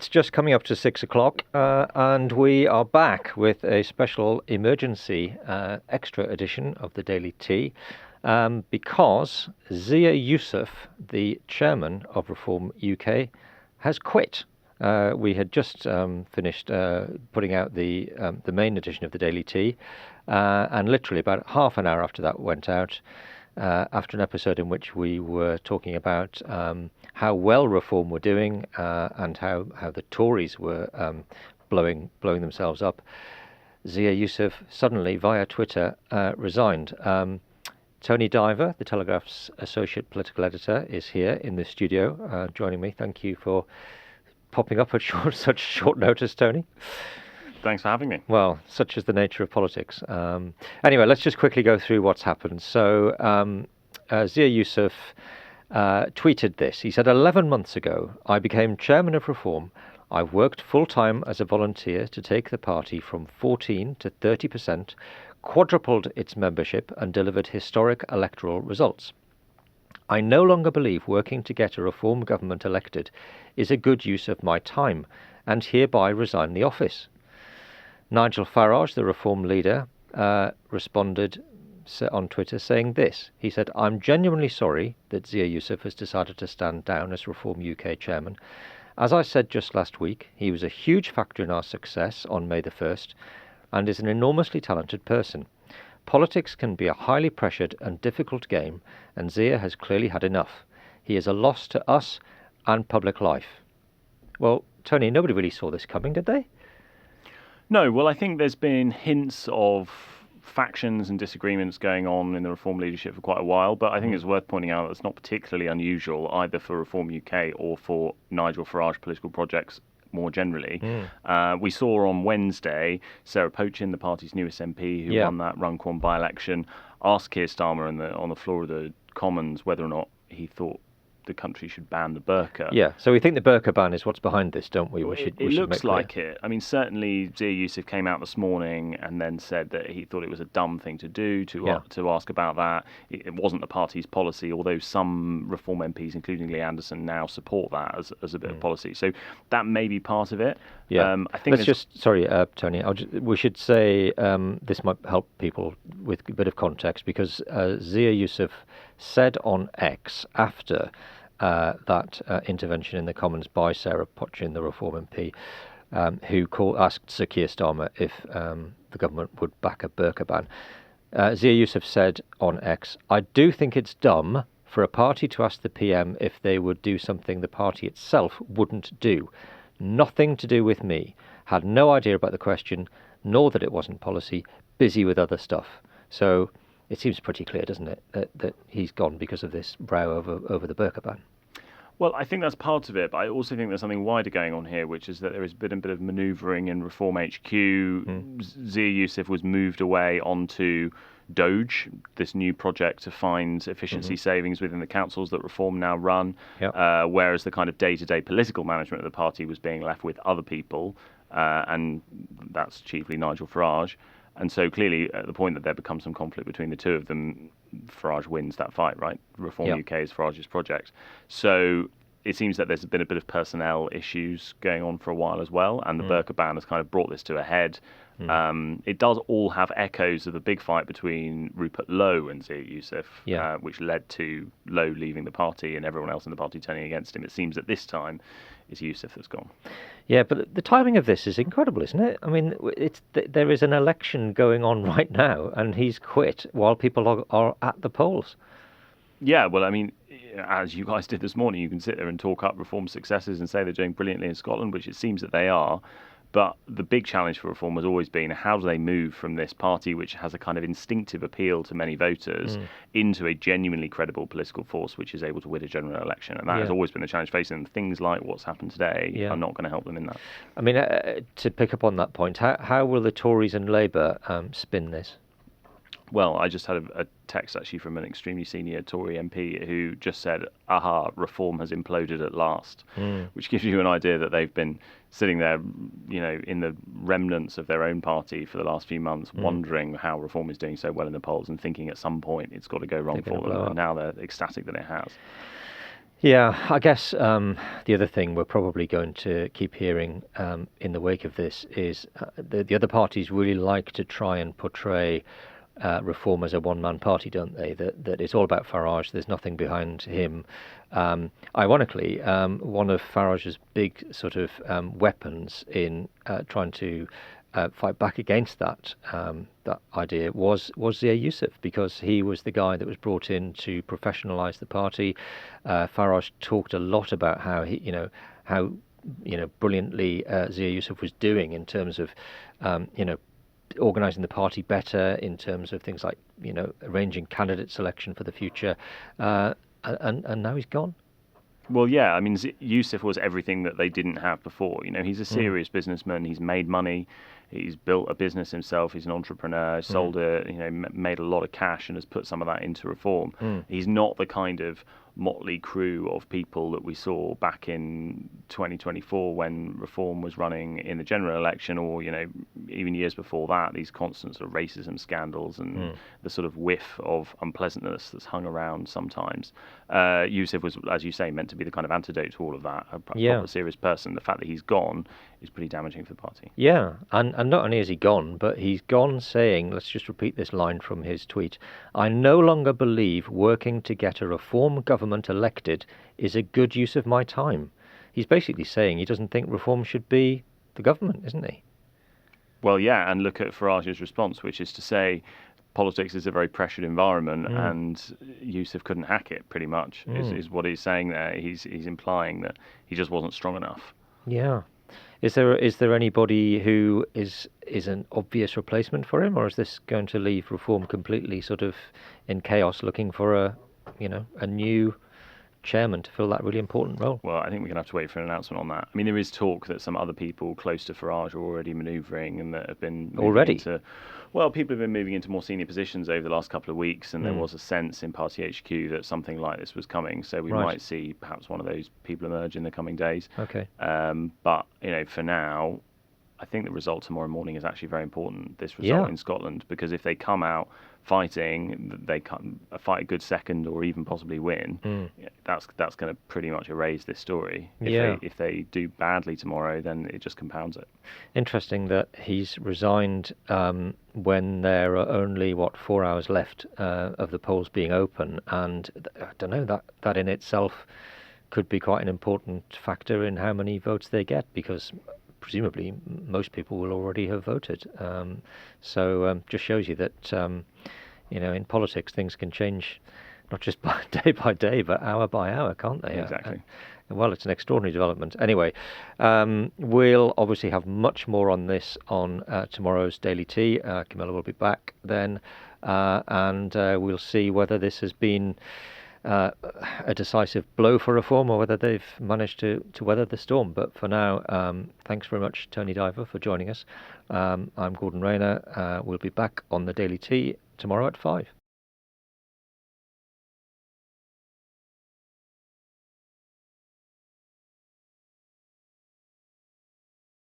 It's just coming up to 6 o'clock, and we are back with a special emergency extra edition of the Daily Tea, because Zia Yusuf, the chairman of Reform UK, has quit. We had just finished putting out the main edition of the Daily Tea, and literally about half an hour after that went out, after an episode in which we were talking about how well Reform were doing and how the Tories were blowing themselves up, Zia Yusuf suddenly, via Twitter, resigned. Tony Diver, the Telegraph's associate political editor, is here in the studio joining me. Thank you for popping up at such short notice, Tony. Thanks for having me. Well, such is the nature of politics. Anyway, let's just quickly go through what's happened. So, Zia Yusuf tweeted this. He said, 11 months ago, I became chairman of Reform. I've worked full-time as a volunteer to take the party from 14 to 30%, quadrupled its membership and delivered historic electoral results. I no longer believe working to get a Reform government elected is a good use of my time, and hereby resign the office. Nigel Farage, the Reform leader, responded on Twitter saying this. He said, I'm genuinely sorry that Zia Yusuf has decided to stand down as Reform UK chairman. As I said just last week, he was a huge factor in our success on May the 1st and is an enormously talented person. Politics can be a highly pressured and difficult game, and Zia has clearly had enough. He is a loss to us and public life. Well, Tony, nobody really saw this coming, did they? No, well, I think there's been hints of factions and disagreements going on in the Reform leadership for quite a while, but I think it's worth pointing out that it's not particularly unusual either for Reform UK or for Nigel Farage political projects more generally. We saw on Wednesday Sarah Pochin, the party's newest MP who won that Runcorn by-election, asked Keir Starmer on the floor of the Commons whether or not he thought the country should ban the burqa. Yeah, so we think the burqa ban is what's behind this, don't we? It looks like it. I mean, certainly Zia Yusuf came out this morning and then said that he thought it was a dumb thing to do to ask about that. It wasn't the party's policy, although some Reform MPs, including Lee Anderson, now support that as a bit of policy. So that may be part of it. Yeah, I think Tony, we should say this might help people with a bit of context, because Zia Yusuf said on X after that intervention in the Commons by Sarah Pochin, the Reform MP, who asked Sir Keir Starmer if the government would back a burqa ban. Zia Yusuf said on X, I do think it's dumb for a party to ask the PM if they would do something the party itself wouldn't do. Nothing to do with me. Had no idea about the question, nor that it wasn't policy, busy with other stuff. So it seems pretty clear, doesn't it, that he's gone because of this row over the burqa ban. Well, I think that's part of it, but I also think there's something wider going on here, which is that there has been a bit of manoeuvring in Reform HQ. Zia Yusuf was moved away onto Doge, this new project to find efficiency savings within the councils that Reform now run, whereas the kind of day-to-day political management of the party was being left with other people, and that's chiefly Nigel Farage. And so clearly, at the point that there becomes some conflict between the two of them, Farage wins that fight, right? Reform UK is Farage's project. So it seems that there's been a bit of personnel issues going on for a while as well, and the burqa ban has kind of brought this to a head. It does all have echoes of the big fight between Rupert Lowe and Zia Yusuf, which led to Lowe leaving the party and everyone else in the party turning against him. It seems that this time it's Yusuf that's gone. Yeah, but the timing of this is incredible, isn't it? I mean, there is an election going on right now, and he's quit while people are at the polls. Yeah, well, I mean, as you guys did this morning, you can sit there and talk up Reform's successes and say they're doing brilliantly in Scotland, which it seems that they are. But the big challenge for Reform has always been, how do they move from this party, which has a kind of instinctive appeal to many voters, into a genuinely credible political force which is able to win a general election? And that has always been a challenge facing them. Things like what's happened today are not going to help them in that. I mean, to pick up on that point, how will the Tories and Labour spin this? Well, I just had a text actually from an extremely senior Tory MP who just said, aha, Reform has imploded at last, which gives you an idea that they've been sitting there, you know, in the remnants of their own party for the last few months, wondering how Reform is doing so well in the polls and thinking at some point it's got to go wrong for them. And now they're ecstatic that it has. Yeah, I guess the other thing we're probably going to keep hearing in the wake of this is the other parties really like to try and portray Reform as a one-man party, don't they? That it's all about Farage. There's nothing behind him. Ironically, one of Farage's big sort of weapons in trying to fight back against that idea was Zia Yusuf, because he was the guy that was brought in to professionalise the party. Farage talked a lot about how how brilliantly Zia Yusuf was doing in terms of organising the party better, in terms of things like arranging candidate selection for the future, and now he's gone. Well, yeah, I mean, Yusuf was everything that they didn't have before. He's a serious businessman. He's made money. He's built a business himself. He's an entrepreneur. Sold it. Made a lot of cash and has put some of that into Reform. He's not the kind of motley crew of people that we saw back in 2024 when Reform was running in the general election, or even years before that. These constant sort of racism scandals and the sort of whiff of unpleasantness that's hung around sometimes. Yusuf was, as you say, meant to be the kind of antidote to all of that. A proper serious person. The fact that he's gone is pretty damaging for the party. Yeah, and not only is he gone, but he's gone saying, let's just repeat this line from his tweet: "I no longer believe working to get a Reform government elected is a good use of my time." He's basically saying he doesn't think Reform should be the government, isn't he? Well, yeah, and look at Farage's response, which is to say politics is a very pressured environment, and Yusuf couldn't hack it, pretty much, is what he's saying there. He's implying that he just wasn't strong enough. Yeah. Is there anybody who is an obvious replacement for him, or is this going to leave Reform completely sort of in chaos, looking for a new chairman to fill that really important role? Well, I think we're going to have to wait for an announcement on that. I mean, there is talk that some other people close to Farage are already manoeuvring and that have been people have been moving into more senior positions over the last couple of weeks, and there was a sense in Party HQ that something like this was coming. So we might see perhaps one of those people emerge in the coming days. Okay. But for now, I think the result tomorrow morning is actually very important. This result in Scotland, because if they come out fighting, they fight a good second, or even possibly win. That's going to pretty much erase this story. If they do badly tomorrow, then it just compounds it. Interesting that he's resigned when there are only 4 hours left of the polls being open, and I don't know, that in itself could be quite an important factor in how many votes they get, because presumably most people will already have voted. Just shows you that in politics things can change, not just by day, but hour by hour, can't they? Exactly. Well, it's an extraordinary development. Anyway, we'll obviously have much more on this on tomorrow's Daily Tea. Camilla will be back then, and we'll see whether this has been a decisive blow for Reform, or whether they've managed to weather the storm. But for now, thanks very much, Tony Diver, for joining us. I'm Gordon Rayner. We'll be back on the Daily Tea tomorrow at 5.